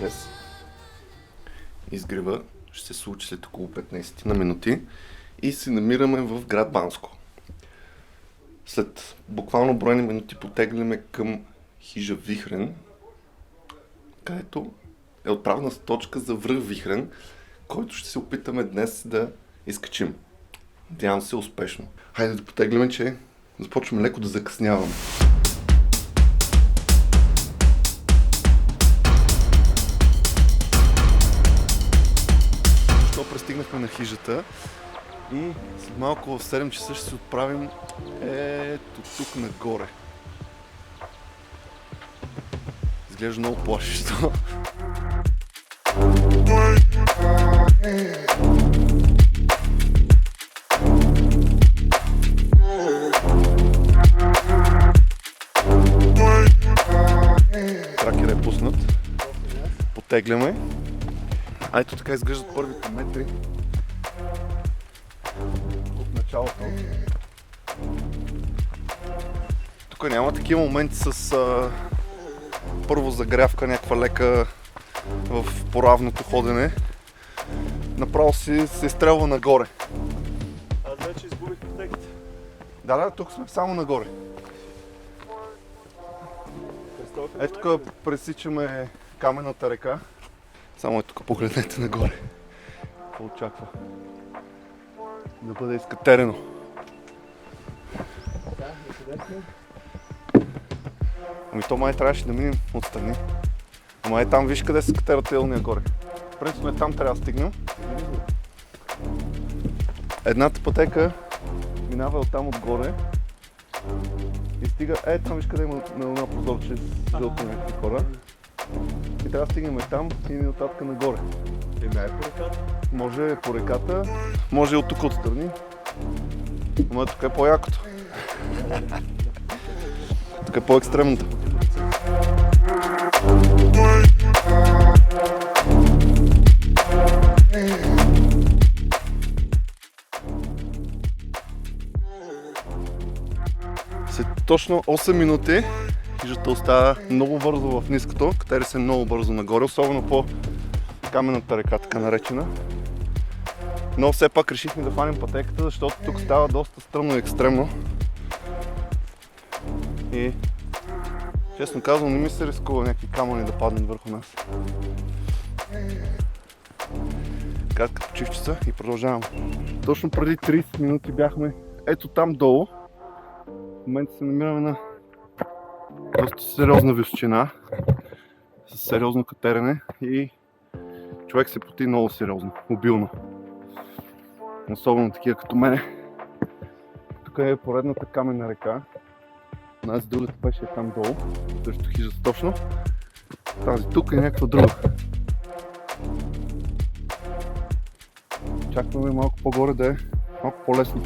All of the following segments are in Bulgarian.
процес. Изгрева ще се случи след около 15 на минути и се намираме в град Банско. След буквално броени минути потегляме към хижа Вихрен, където е отправна точка за връх Вихрен, който ще се опитаме днес да изкачим. Надявам се успешно. Хайде да потегляме, че започваме леко да закъсняваме. Пристигнахме на хижата и след малко в 7 часа ще се отправим ето тук нагоре. Изглежда много плашещо. Тракер е пуснат. Потегляме. А ето така изглеждат първите метри от началото. Тук няма такива моменти с първо загрявка, някаква лека в поравното ходене. Направо се изстрелва нагоре. Аз вече изгубих потеките. Да, тук сме само нагоре. Ето тук пресичаме каменната река. Само е тук, погледнете нагоре. Какво очаква? Да бъде изкатерено. Ами то май трябваше да минем отстрани. Ама там виж къде се катерат елния горе. Принципно там трябва да стигнем. Едната пътека минава оттам отгоре и стига, там виж къде има на една прозорче жълто някакви хора. И трябва да стигнем там и оттатък нагоре. Не е по реката? Може по реката, може и от тук отстрани. Но тук е по-якото. Тук е по-екстремното. След точно 8 минути хижата остава много бързо в ниското, катери се много бързо нагоре, особено по каменната река, така наречена. Но все пак решихме да хванем пътеката, защото тук става доста стръмно и екстремно. И честно казвам, не ми се рискува някакви камъни да паднат върху нас. Кратка почивчица и продължаваме. Точно преди 30 минути бяхме ето там долу. В момента се намираме на доста сериозна височина, с сериозно катерене и човек се поти много сериозно, обилно. Особено такива като мене. Тук е поредната каменна река. Нас другата беше там долу, срещу хижата точно. Тази тук е някаква друга. Чакваме малко по-горе да е малко по-лесно.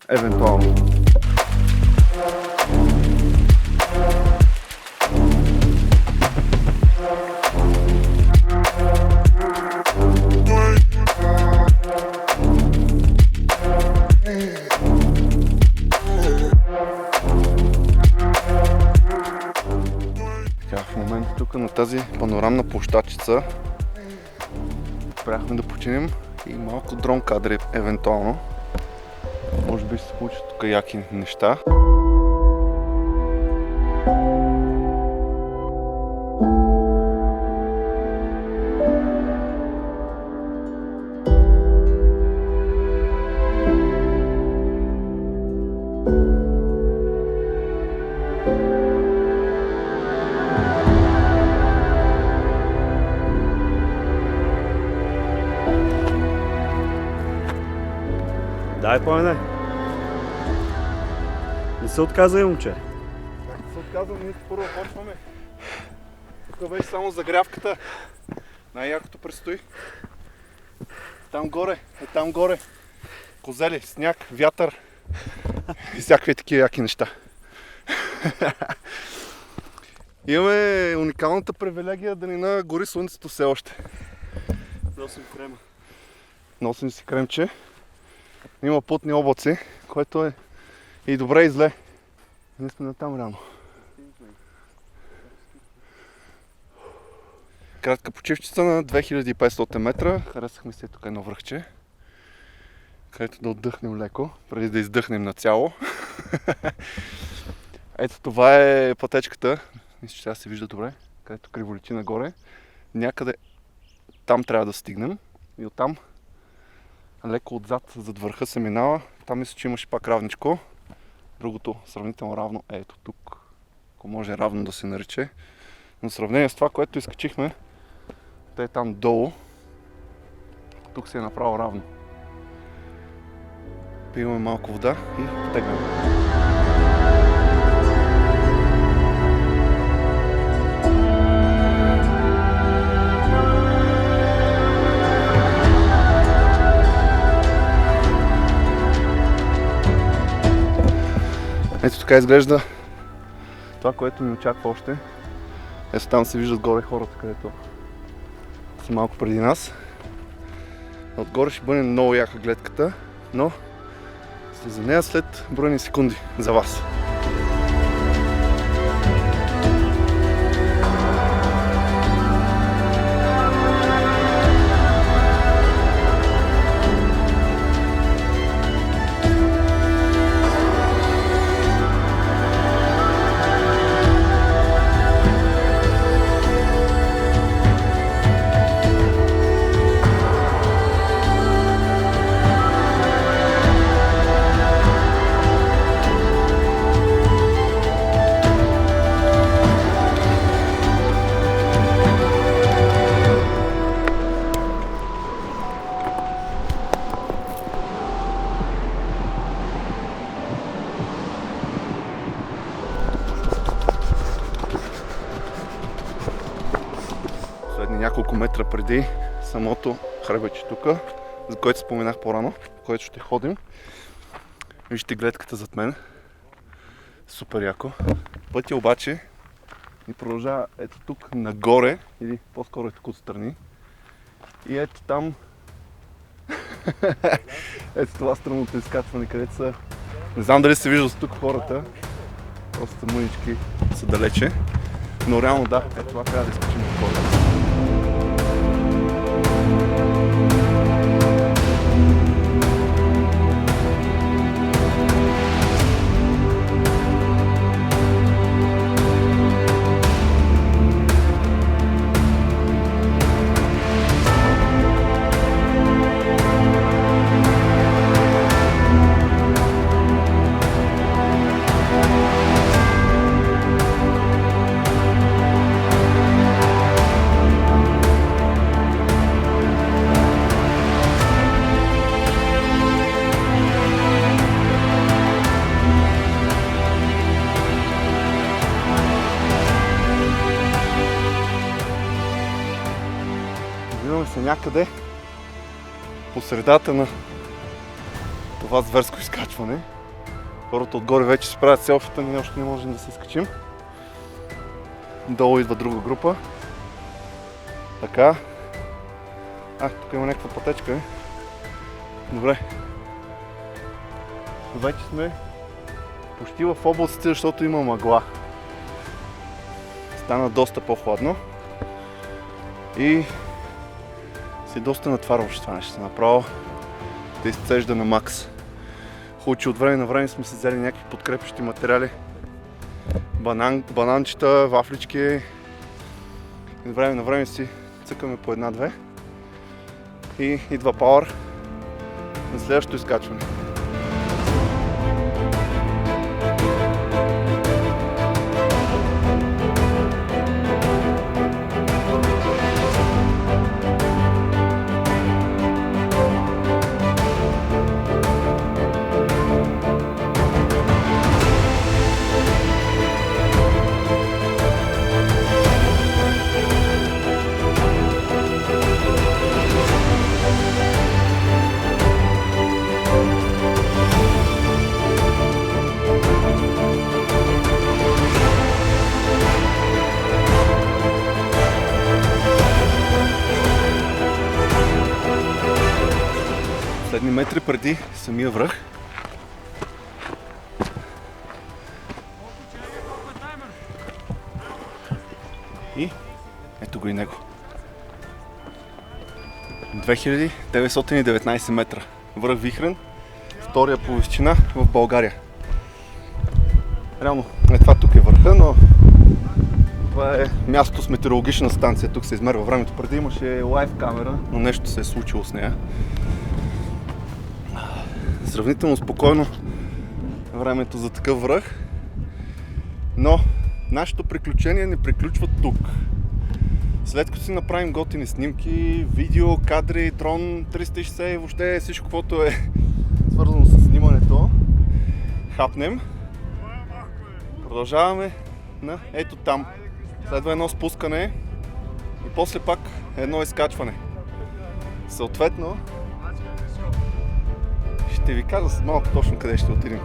Евентуално. В момента тук на тази панорамна площадчица спряхме да починем и малко дрон кадри евентуално. Може би ще се получат тук яки неща. Дай, Пламене. Не се отказвай, момче. Как се отказвам, ние първо почваме. Тук беше само загрявката. Най-якото предстои. Там горе. Козели, сняг, вятър и всякакви такива яки неща. Имаме уникалната привилегия да ни нагори слънцето все още. Носим крема. Носим си кремче. Има плътни облаци, което е и добре и зле. Ние сме натам рано. Кратка почивчица на 2500 метра. Харесахме се тук едно връхче, където да отдъхнем леко, преди да издъхнем нацяло. Ето това е пътечката. Мисля, че сега се вижда добре, където криволети нагоре. Някъде там трябва да стигнем и оттам леко отзад зад върха се минава. Там мисля, че имаше пак равничко. Другото сравнително равно е ето тук, ако може равно да се нарече. Но в сравнение с това, което изкачихме, те е там долу. Тук се е направо равно. Пиваме малко вода и теглям. Ето така изглежда това, което ни очаква още. Ето там се виждат горе хората, където са малко преди нас. Отгоре ще бъде много яка гледката, но сте за нея след броени секунди за вас. Няколко метра преди самото хребече тук, за което споменах по-рано, по което ще ходим. Вижте гледката зад мен. Супер яко. Пътя обаче ни продължава ето тук нагоре, или по-скоро е тук отстрани. И ето там ето това странното изкачване, където са... Не знам дали се вижда с тук хората. Просто мънички са далече. Но реално да, ето това трябва да изкачим отгоре. Някъде по средата на това зверско изкачване. Хората отгоре вече се правят селфита, ние още не можем да се изкачим. Долу идва друга група. Така. Тук има някаква пътечка. Добре. Вече сме почти в облаците, защото има мъгла. Стана доста по-хладно. И си доста натварващо това нещо. Направо да изцежда на макс. Хубаво, че от време на време сме се взели някакви подкрепящи материали. Бананчета, вафлички. И от време на време си цъкаме по една-две. И идва пауър на следващото изкачване. Последни метри преди самия връх. И ето го и него. 2919 метра. Връх Вихрен, втория по височина в България. Реално, това тук е върха, но това е място с метеорологична станция. Тук се измерва времето. Преди имаше лайв камера, но нещо се е случило с нея. Сравнително спокойно времето за такъв връх, но нашето приключение не приключва тук. След като си направим готини снимки, видео, кадри, дрон 360 и въобще всичко, каквото е свързано с снимането, хапнем, продължаваме на ето там. Следва едно спускане и после пак едно изкачване. Съответно, ще ви кажа след малко точно къде ще отидем.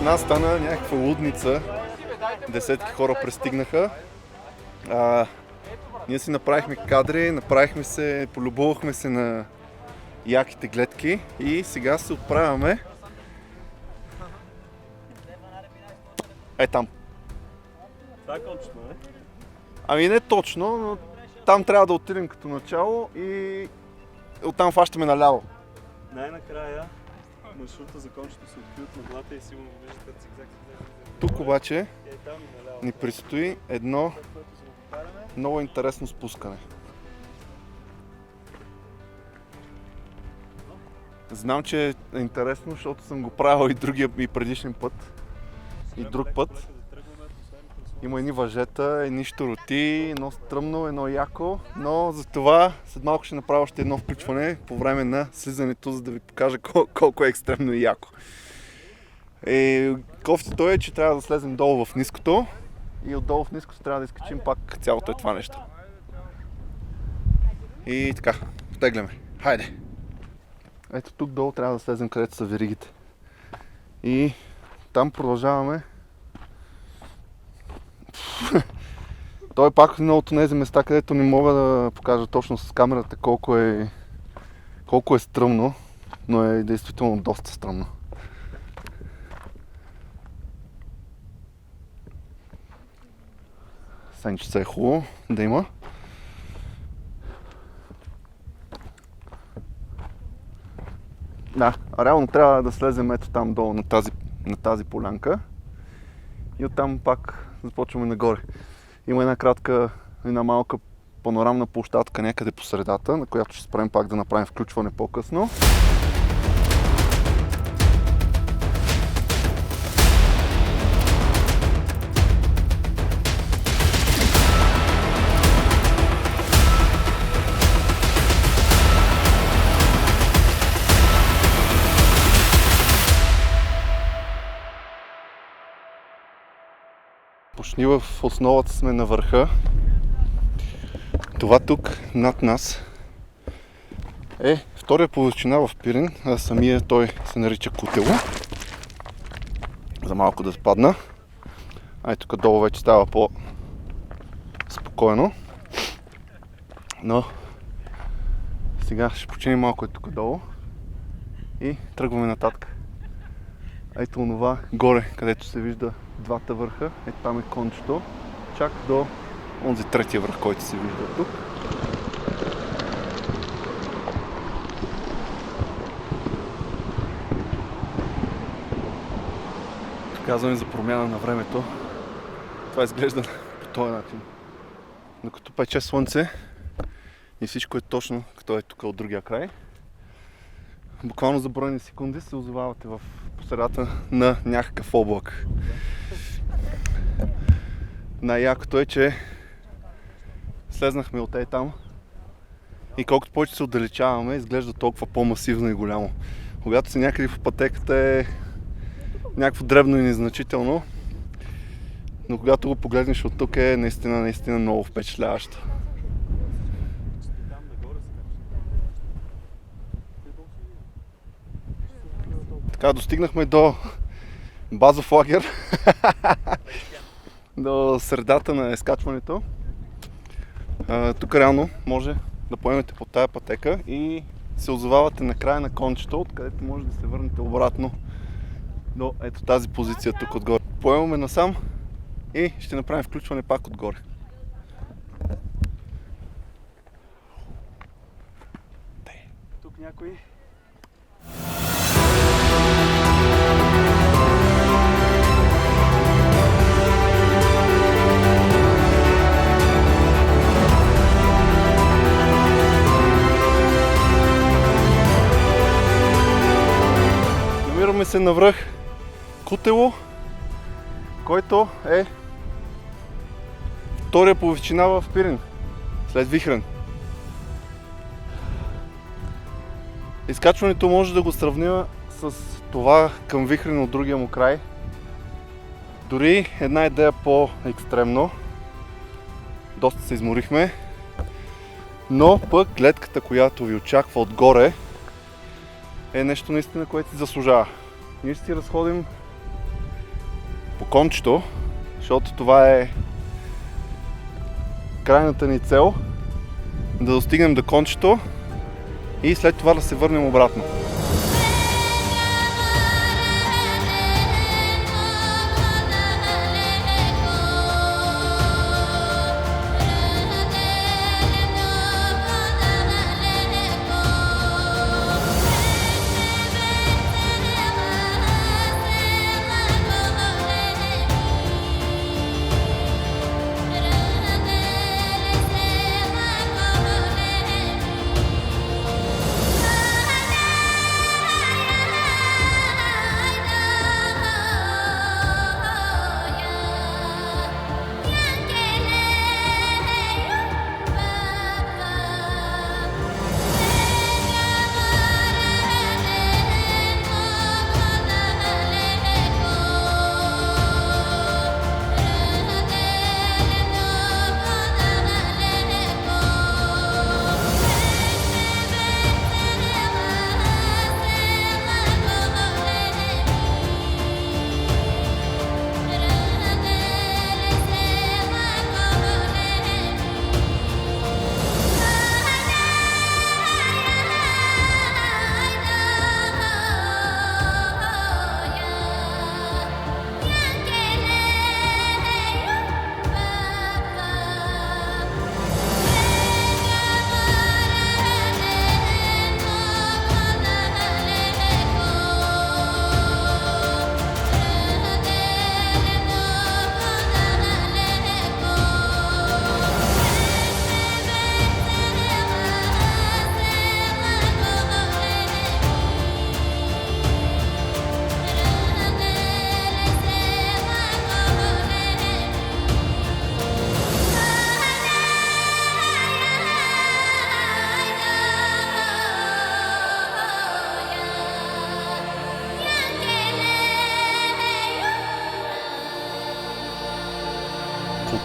Нас стана някаква лудница, десетки хора пристигнаха. Ние си направихме кадри, полюбувахме се на яките гледки и сега се отправяме там. Това е кончето, не? Ами не точно, но там трябва да отидем като начало и оттам фащаме наляво. Най-накрая маршрута за кончето се откри от мъглата и сигурно виждате цигзак. Тук обаче Там наляво. ни предстои едно много интересно спускане. Знам, че е интересно, защото съм го правил и предишен път, и друг път. Има едни въжета, едни щуроти, едно стръмно, едно яко, но за това след малко ще направя още едно включване по време на слизането, за да ви покажа колко е екстремно и яко. Кофтито е, че трябва да слезем долу в ниското и отдолу в ниското трябва да изкачим пак цялото е това нещо. И така, тегляме. Хайде! Ето тук долу трябва да слезем, където са веригите. И там продължаваме. Той е пак едно от тези места, където не мога да покажа точно с камерата колко е стръмно, но е действително доста стръмно. Сенчица е хубаво да има. Да, реално трябва да слезем ето там долу на тази полянка и оттам пак започваме нагоре. Има една малка панорамна площадка някъде по средата, на която ще спрем пак да направим включване по-късно. Почти в основата сме на върха. Това тук над нас е втория по височина в Пирин, а самия той се нарича Кутело. За малко да спадна. Тук долу вече става по-спокойно. Но сега ще починим малко тук долу и тръгваме нататък. Ето онова горе, където се вижда двата върха, там е кончето, чак до онзи третия върх, който се вижда тук. Казваме за промяна на времето. Това изглежда по този начин. Докато пече слънце и всичко е точно като е тук от другия край. буквално за броени секунди се озовавате в посредата на някакъв облак. Най-якото е, че слезнахме от там и колкото повече се отдалечаваме, изглежда толкова по-масивно и голямо. Когато си някъде по пътеката е някакво дребно и незначително, но когато го погледнеш от тук е наистина много впечатляващо. Така, достигнахме до базов лагер, до средата на изкачването. Тук реално може да поемете по тая пътека и се озовавате на края на кончето, откъдето може да се върнете обратно до ето тази позиция тук отгоре. Поемаме насам и ще направим включване пак отгоре. Тук някой Намираме се навръх Кутело, който е втория по величина в Пирин, след Вихрен. Изкачването може да го сравним с това към Вихрен от другия му край. Дори една идея по-екстремно. Доста се изморихме. Но пък гледката, която ви очаква отгоре, е нещо наистина, което си заслужава. Ние ще си разходим по кончето, защото това е крайната ни цел. Да достигнем до кончето и след това да се върнем обратно.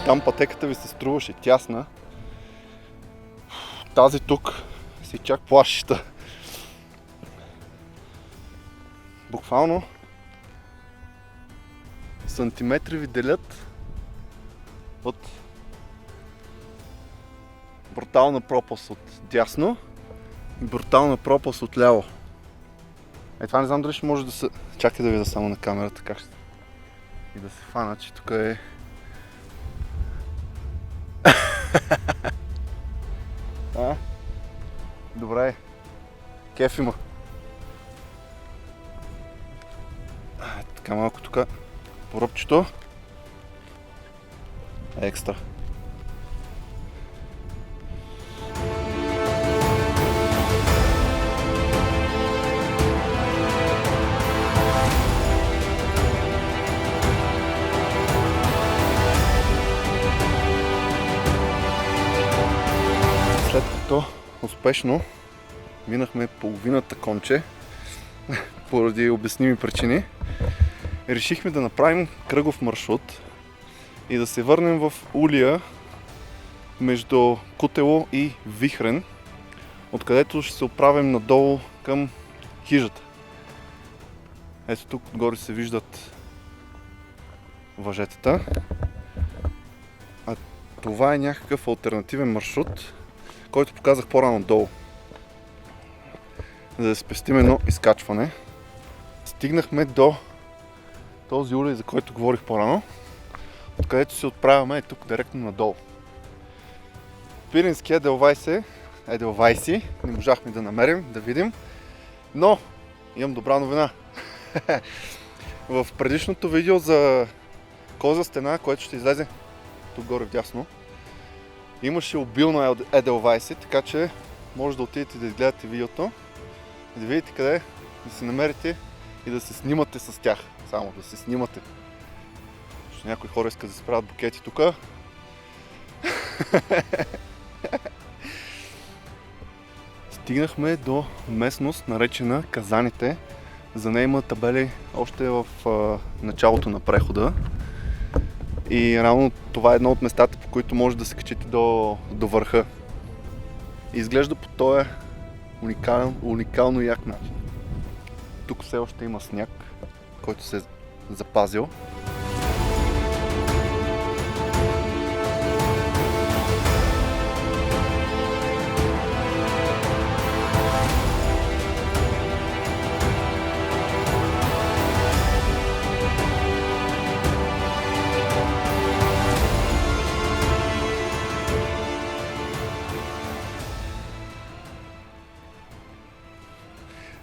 Там пътеката ви се струваше тясна. Тази тук си чак плашеща. Буквално сантиметри ви делят от брутална пропаст от дясно и брутална пропаст от ляво. Това не знам дали ще може да се... Чакай да видя само на камерата как ще... И да се фана, че тук е... Добре, кеф има. Така малко тук по ръбчето. Екстра. успешно. Минахме половината конче поради обясними причини. Решихме да направим кръгов маршрут и да се върнем в Улия между Кутело и Вихрен, откъдето ще се отправим надолу към хижата. Ето тук горе се виждат въжетата. А това е някакъв алтернативен маршрут, който показах по-рано долу. За да спестим едно изкачване. Стигнахме до този улей, за който говорих по-рано, откъдето се отправяме тук директно надолу. Пирински Еделвайси не можахме да намерим, да видим, но имам добра новина. В предишното видео за Коза стена, което ще излезе тук горе вдясно, имаше обилно Еделвайси, така че може да отидете да изгледате видеото и да видите къде да се намерите и да се снимате с тях. Само да се снимате. Защото някои хора искат да се правят букети тук. Стигнахме до местност, наречена Казаните. За нея има табели още в началото на прехода. И реално това е едно от местата, по които може да се качите до върха. И изглежда по този уникално як начин. Тук все още има сняг, който се е запазил.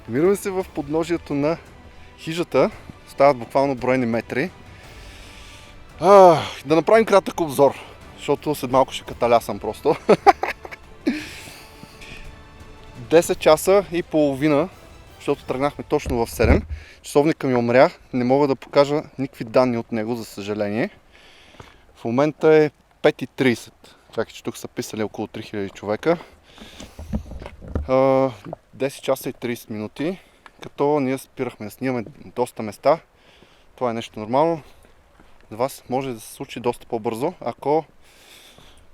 Намираме се в подножието на хижата. Стават буквално броени метри. Да направим кратък обзор, защото след малко ще каталясам просто. 10 часа и половина, защото тръгнахме точно в 7. Часовника ми умря. Не мога да покажа никакви данни от него, за съжаление. В момента е 5:30. Чакай, че тук са писали около 3000 човека. 10 часа и 30 минути, като ние спирахме да снимаме доста места. Това е нещо нормално. За вас може да се случи доста по-бързо, ако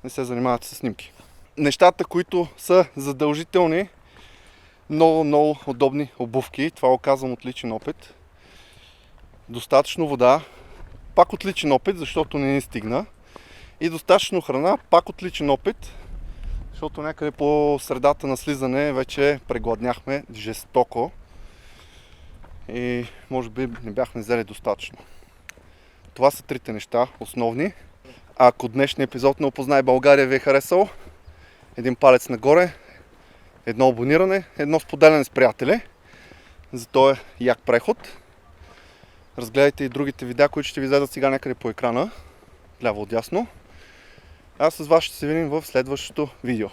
не се занимавате с снимки. Нещата, които са задължителни, много удобни обувки. Това го казвам от личен опит. Достатъчно вода, пак от личен опит, защото не ни стигна. И достатъчно храна, пак от личен опит, защото някъде по средата на слизане вече прегладняхме жестоко и може би не бяхме взели достатъчно. Това са трите неща основни. Ако днешният епизод на Опознай България ви е харесал, един палец нагоре, едно абониране, едно споделяне с приятели за този як преход. Разгледайте и другите видеа, които ще ви излязат сега някъде по екрана, ляво отдясно. Аз с вас ще се видим в следващото видео.